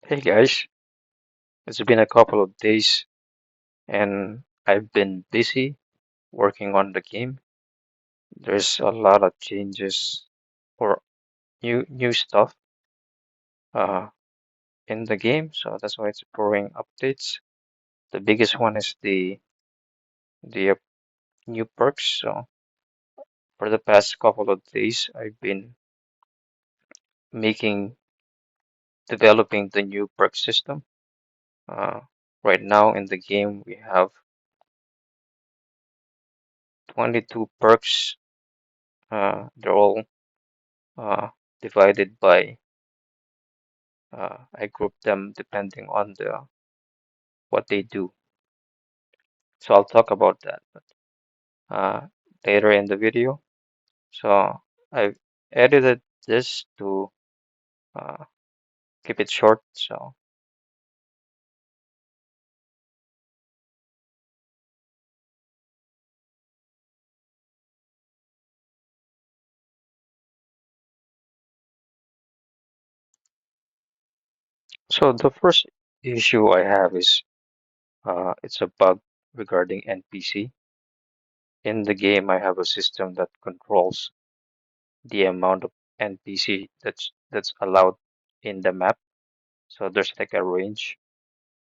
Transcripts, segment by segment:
Hey guys, it's been a couple of days and I've been busy working on the game. There's a lot of changes or new stuff uh in the game, so that's why it's throwing updates. The biggest one is the new perks. So for the past couple of days, I've been making developing the new perk system. Uh, right now in the game we have 22 perks. They're all uh divided by I group them depending on the what they do. So I'll talk about that uh, later in the video. So I've edited this to uh, keep it short. So the first issue I have is it's a bug regarding NPC. In the game, I have a system that controls the amount of NPC that's allowed in the map. So there's like a range,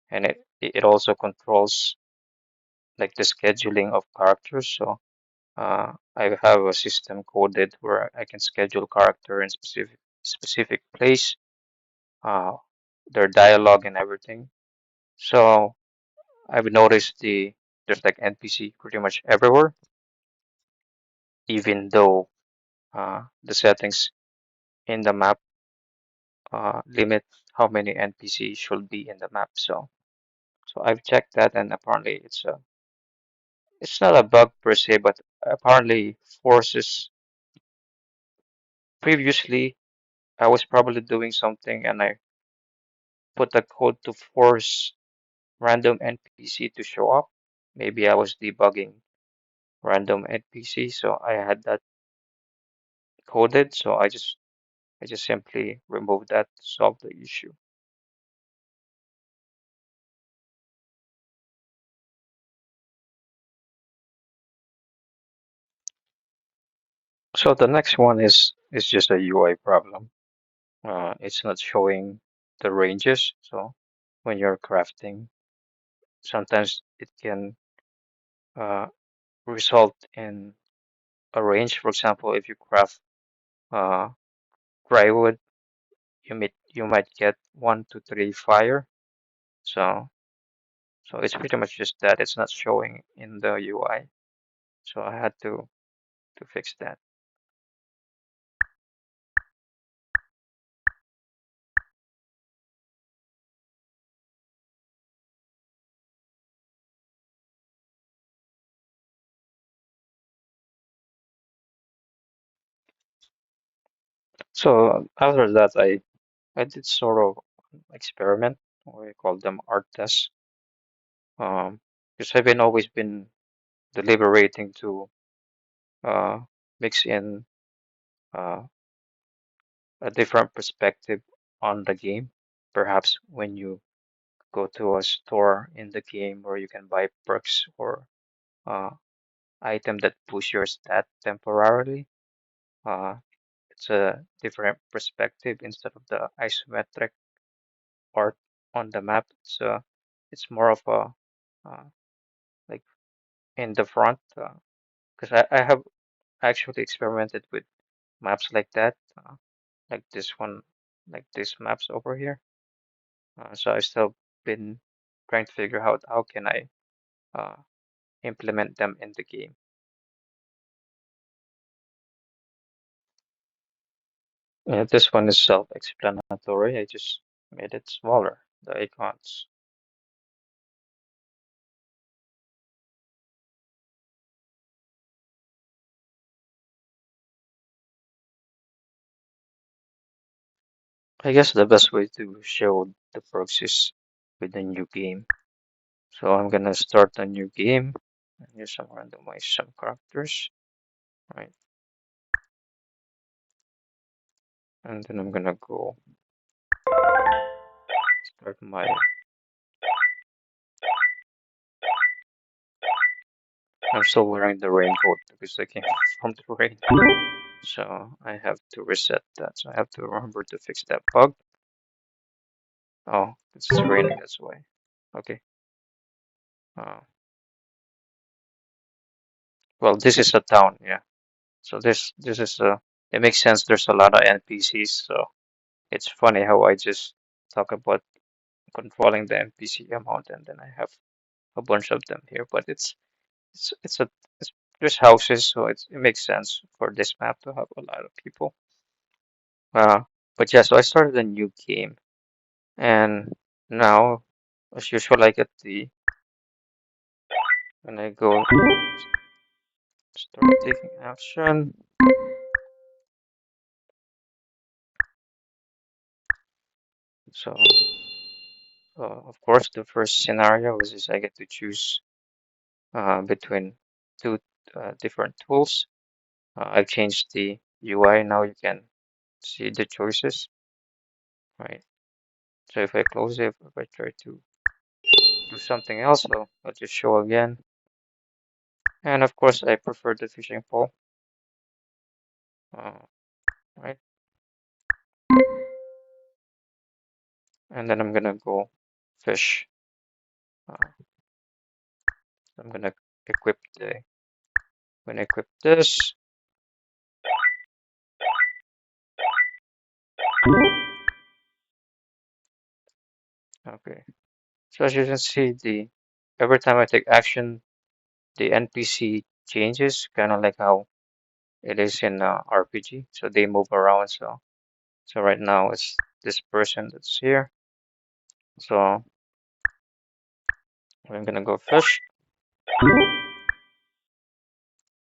and it also controls like the scheduling of characters. So I have a system coded where I can schedule character in specific place, uh, their dialogue and everything. So I've noticed there's like NPC pretty much everywhere, even though the settings in the map limit how many NPC should be in the map. So I've checked that, and apparently it's not a bug per se, but apparently forces previously I was probably doing something and I put a code to force random NPC to show up. Maybe I was debugging random NPC, so I had that coded, so I just simply removed that to solve the issue. So the next one is just a UI problem. It's not showing the ranges, so when you're crafting, sometimes it can uh, result in a range. For example, if you craft uh, dry wood, you might get 1 to 3 fire. So it's pretty much just that it's not showing in the UI. So I had to fix that. So after that, I did sort of experiment. We call them art tests. Because I've been always been deliberating to uh mix in uh a different perspective on the game. Perhaps when you go to a store in the game where you can buy perks or uh item that boost your stat temporarily. Uh, it's a different perspective instead of the isometric art on the map. It's more of a like in the front because I have actually experimented with maps like that, like this one, like these maps over here. So I've still been trying to figure out how can I uh, implement them in the game. Yeah, this one is self-explanatory. I just made it smaller, the icons. I guess the best way to show the perks is with a new game. So I'm gonna start a new game and use some randomize some characters, right? And then I'm gonna go Start my. I'm still wearing the raincoat because I came from the rain. So I have to reset that. So I have to remember to fix that bug. Oh, it's raining, that's why. Okay. Uh, well, this is a town, yeah. So this is a. It makes sense. There's a lot of NPCs, so it's funny how I just talk about controlling the NPC amount, and then I have a bunch of them here. But it's a it's there's houses, so it makes sense for this map to have a lot of people. Uh, but yeah, so I started a new game, and now, as usual, I get the when I go start taking action. So, of course, the first scenario is I get to choose between two different tools. I've changed the UI. Now you can see the choices, right? So if I close it, if I try to do something else, so I'll just show again. And of course, I prefer the fishing pole, uh, right? And then I'm gonna go fish. Uh, I'm gonna equip the when I equip this. Okay. So as you can see, the every time I take action, the NPC changes, kind of like how it is in RPG. So they move around. So right now it's this person that's here. So I'm gonna go fish.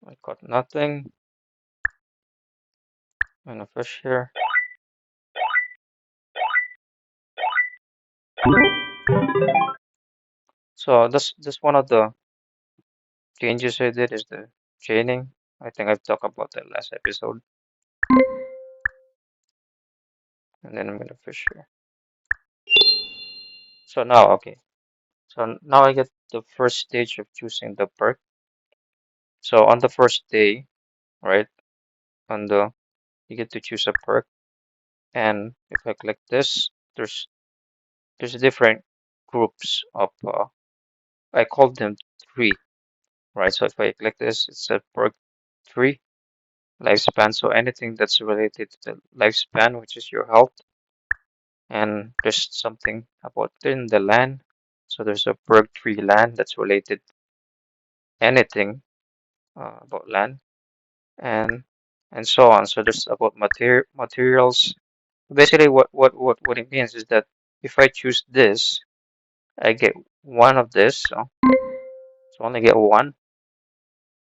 I caught nothing. And a fish here. So this one of the changes I did is the chaining. I think I've talked about that last episode. And then I'm gonna fish here. So now, okay. So now I get the first stage of choosing the perk. So on the first day, right, on the you get to choose a perk, and if I click this, there's different groups of I call them three, right? So if I click this, it's a perk three lifespan. So anything that's related to the lifespan, which is your health, and there's something about in the land. So there's a perk three land that's related anything about land, and and so on. So there's about materials. Basically, what it means is that if I choose this, I get one of this. So I only get one,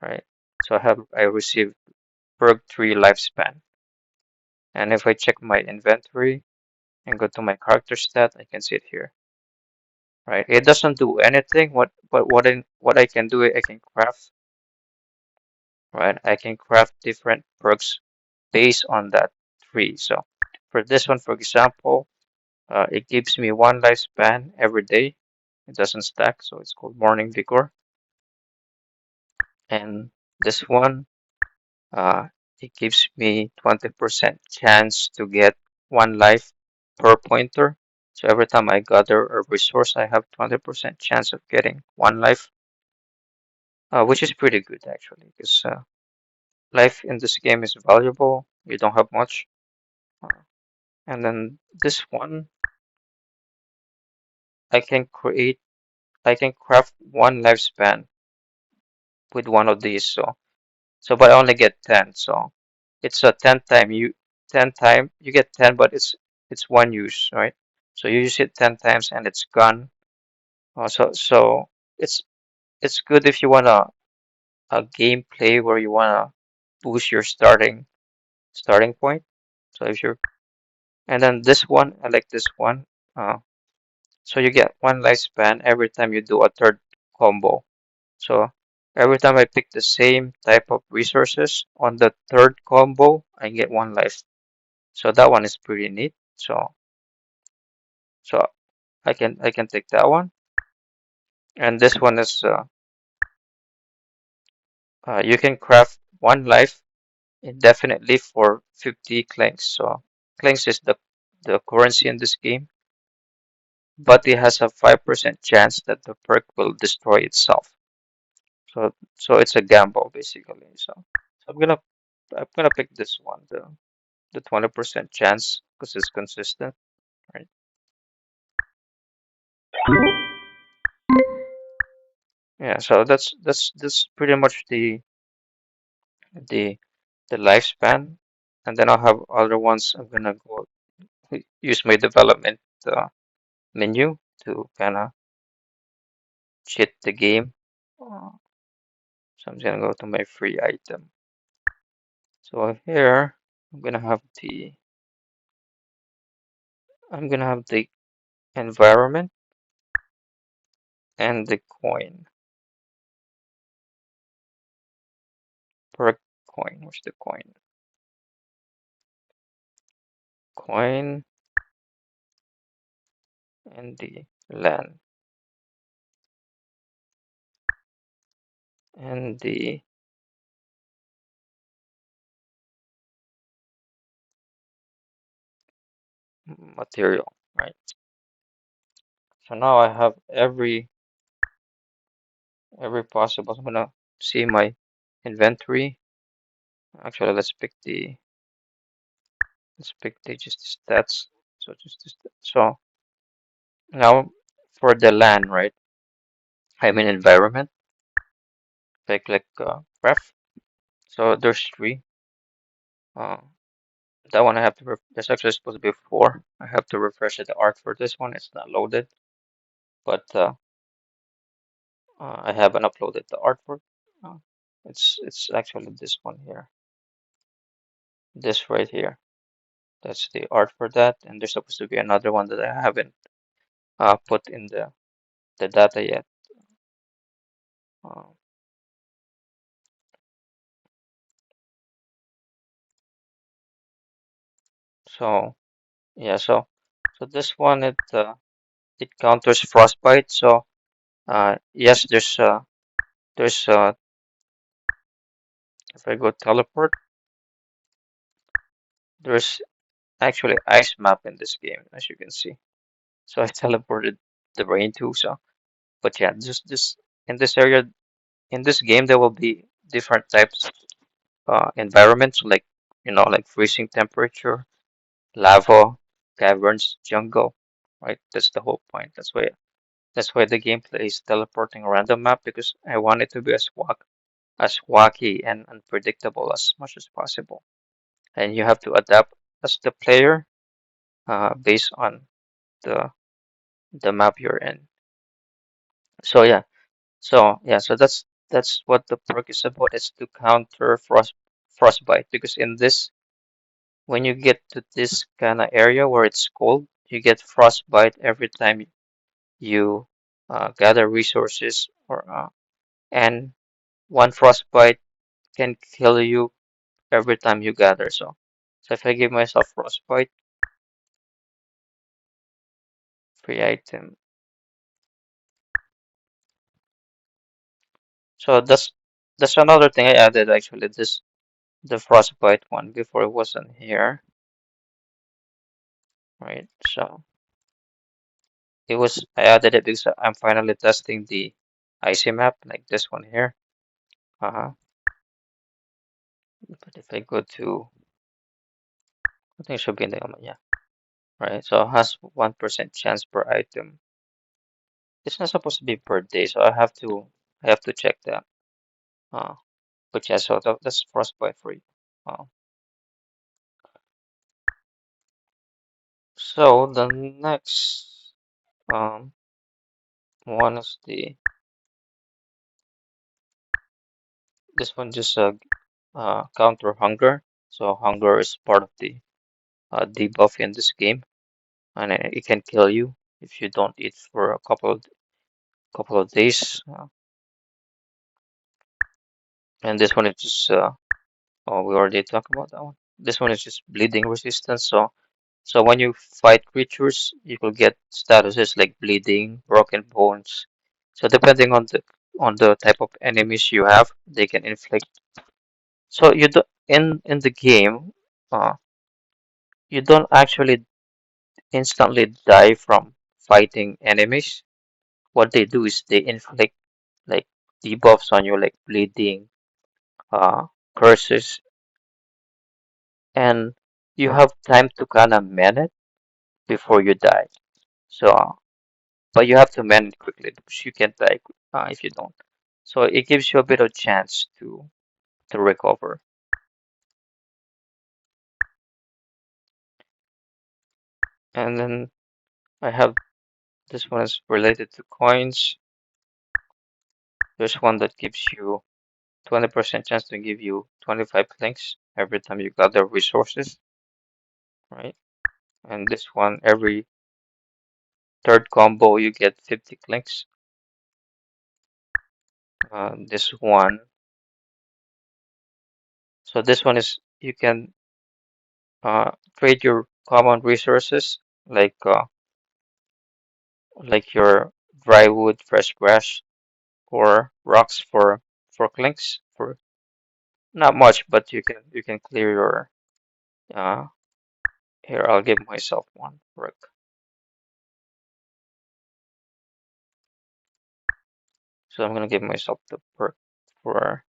right? So I receive perk three lifespan. And if I check my inventory and go to my character stat, I can see it here, right? It doesn't do anything. What I can do, I can craft, right? I can craft different perks based on that tree. So for this one, for example, it gives me one lifespan every day. It doesn't stack, so it's called Morning Vigor. And this one, uh, it gives me 20% chance to get one life per pointer. So every time I gather a resource, I have 20% chance of getting one life, which is pretty good actually, because life in this game is valuable. You don't have much. Uh, and then this one, I can create, I can craft one lifespan with one of these. But I only get 10. So it's a 10 time you get 10, but it's one use, right? So you use it 10 times and it's gone. So it's it's good if you want a gameplay where you want to boost your starting point. So if you're and then this one, I like this one. Uh, so you get one lifespan every time you do a third combo. So every time I pick the same type of resources on the third combo, I get one life. So that one is pretty neat. So I can take that one. And this one is you can craft one life indefinitely for 50 clinks. So clinks is the currency in this game, but it has a 5% chance that the perk will destroy itself. So it's a gamble basically. So I'm gonna pick this one, the 20% chance because it's consistent, right? Yeah, so that's pretty much the the lifespan, and then I'll have other ones. I'm gonna go use my development uh, menu to kind of cheat the game. Uh, so I'm gonna go to my free item. So here I'm gonna have the environment and the coin per coin. What's the coin? Coin and the land and the material, right? So now I have every possible. I'm gonna see my inventory. Actually, let's pick the just the stats. So so now for the land, right? I mean environment. If I click ref. So there's three. Uh, that one I have to. There's actually supposed to be four. I have to refresh the art for this one. It's not loaded, but I haven't uploaded the artwork. Uh, it's actually this one here. This right here. That's the art for that, and there's supposed to be another one that I haven't put in the data yet. Uh, so yeah, so this one it counters frostbite. So yes, there's if I go teleport, there's actually ice map in this game, as you can see. So I teleported the rain too. So but yeah, just this in this area in this game there will be different types environments like freezing temperature, lava, caverns, jungle, right? That's the whole point. That's why the gameplay is teleporting around the map because I want it to be as wacky and unpredictable as much as possible. And you have to adapt as the player based on the the map you're in. So yeah, so that's what the perk is about. It's to counter frostbite because in this when you get to this kind of area where it's cold, you get frostbite every time you gather resources and one frostbite can kill you every time you gather. So if I give myself frostbite, free item. So that's another thing I added actually. The frostbite one before it wasn't here, right? So I added it because I'm finally testing the icy map like this one here. Uh, but if I go to I think it should be in the yeah, right. So it has 1% chance per item. It's not supposed to be per day, so I have to check that. Uh, but yeah, so that's frostbite for you. Uh, so the next one is this one just counter hunger. So hunger is part of the debuff in this game, and it can kill you if you don't eat for a couple of days. And this one is just oh we already talked about that one. This one is just bleeding resistance, so So when you fight creatures, you will get statuses like bleeding, broken bones. So depending on the type of enemies you have, they can inflict. So you do in the game, uh, you don't actually instantly die from fighting enemies. What they do is they inflict like debuffs on you, like bleeding, uh, curses, and you have time to kind of man it before you die. So, but you have to man it quickly because you can't die if you don't. So it gives you a bit of chance to recover. And then I have this one is related to coins. There's one that gives you 20% chance to give you 25 clinks every time you gather resources, right? And this one, every third combo, you get 50 clinks. This one, so this one is you can trade your common resources like your dry wood, fresh grass, or rocks for clinks for not much, but you can clear your uh here I'll give myself one brick. So I'm gonna give myself the perk for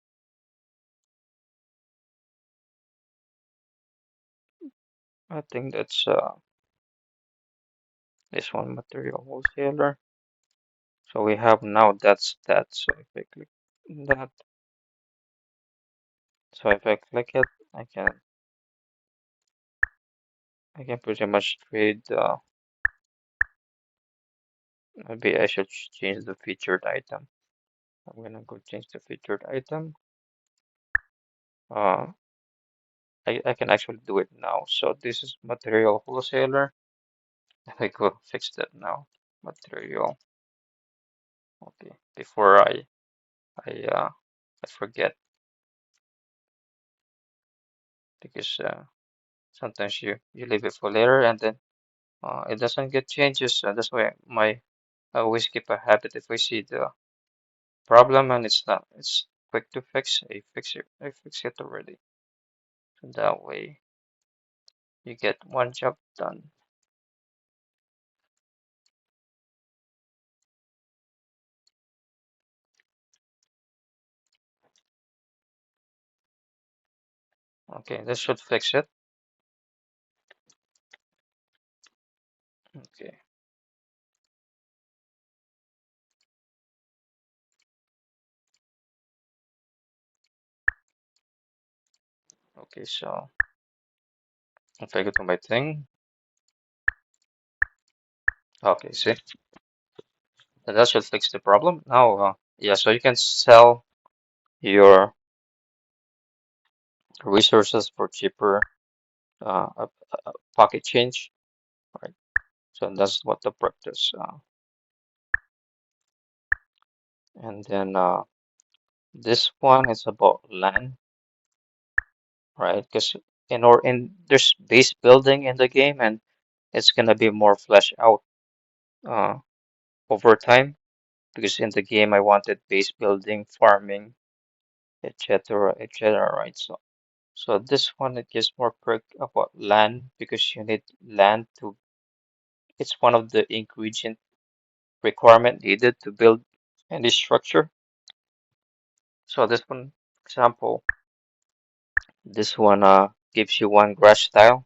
I think that's this one material wholesaler. So we have now that's that. So if I click that, so if I click it, I can pretty much trade. Maybe I should change the featured item. I'm gonna go change the featured item. Uh, I can actually do it now. So this is material wholesaler. I go fix that now. Material. Okay. Before I I forget because sometimes you leave it for later and then it doesn't get changes. So that's why I always keep a habit if I see the problem and it's quick to fix. I fix it already. So that way you get one job done. Okay, this should fix it. Okay, okay, so if I go to my thing, okay, see, that should fix the problem. Now, yeah, so you can sell your resources for cheaper pocket change, right? So that's what the perk does. And then this one is about land, right? Because in there's base building in the game, and it's gonna be more fleshed out uh, over time. Because in the game, I wanted base building, farming, etc., etc., right? So this one it gives more perk about land because you need land to. It's one of the ingredient requirement needed to build any structure. So this one, example, this one gives you one grass tile.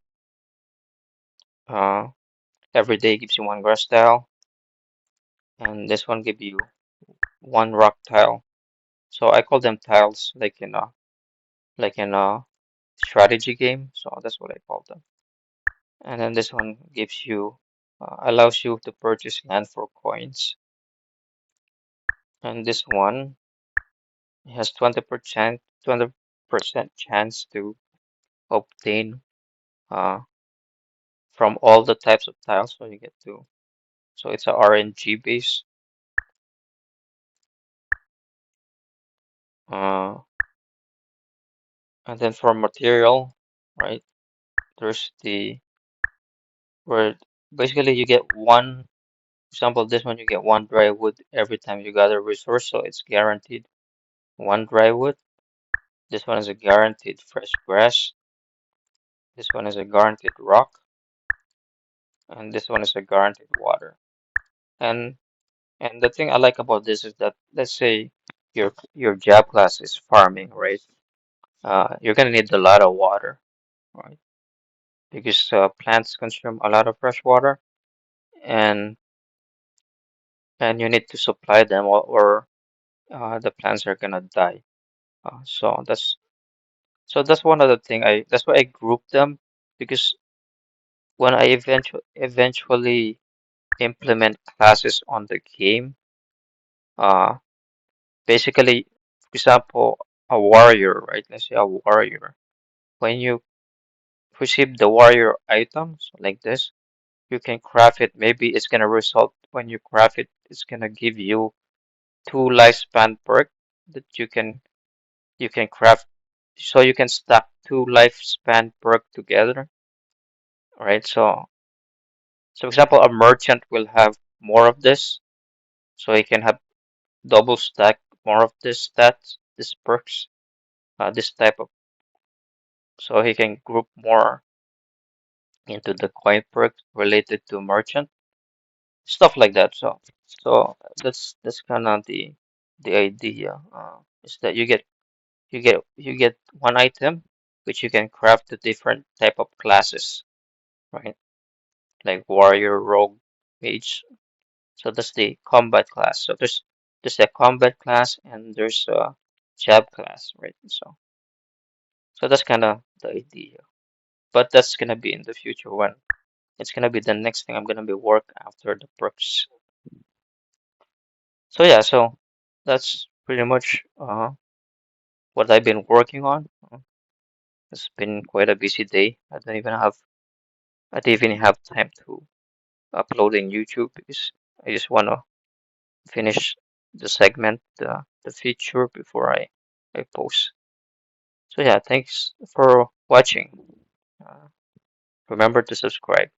Uh, every day gives you one grass tile, and this one gives you one rock tile. So I call them tiles, like in a strategy game. So that's what I call them. And then this one gives you allows you to purchase land for coins. And this one has 20% chance to obtain uh, from all the types of tiles. So you get to so it's a RNG base. Uh, and then for material, right? There's where basically you get one example, this one you get one dry wood every time you gather a resource, so it's guaranteed one dry wood. This one is a guaranteed fresh grass. This one is a guaranteed rock, and this one is a guaranteed water. And and the thing I like about this is that let's say your job class is farming, right? You're gonna need a lot of water, right? Because plants consume a lot of fresh water, and and you need to supply them, or the plants are gonna die. So that's one of the thing that's why I group them because when I eventually implement classes on the game, uh, basically, for example, a warrior, right? Let's say a warrior. When you receive the warrior items like this, you can craft it. Maybe it's gonna result when you craft it, it's gonna give you two lifespan perk that you can craft, so you can stack two lifespan perk together, right? So for example, a merchant will have more of this, so he can have double stack more of this stats, this perks, this type of, so he can group more into the coin perks related to merchant, stuff like that. So that's kind of the idea. Is that you get one item which you can craft to different type of classes, right? Like warrior, rogue, mage. So that's the combat class. So there's a combat class and there's a jab class, right? So that's kind of the idea. But that's gonna be in the future when it's gonna be the next thing I'm gonna be work after the perks. So yeah, so that's pretty much what I've been working on. It's been quite a busy day. I didn't even have time to upload in YouTube because I just wanna finish the segment, the feature before I post. So yeah, thanks for watching. Uh, remember to subscribe.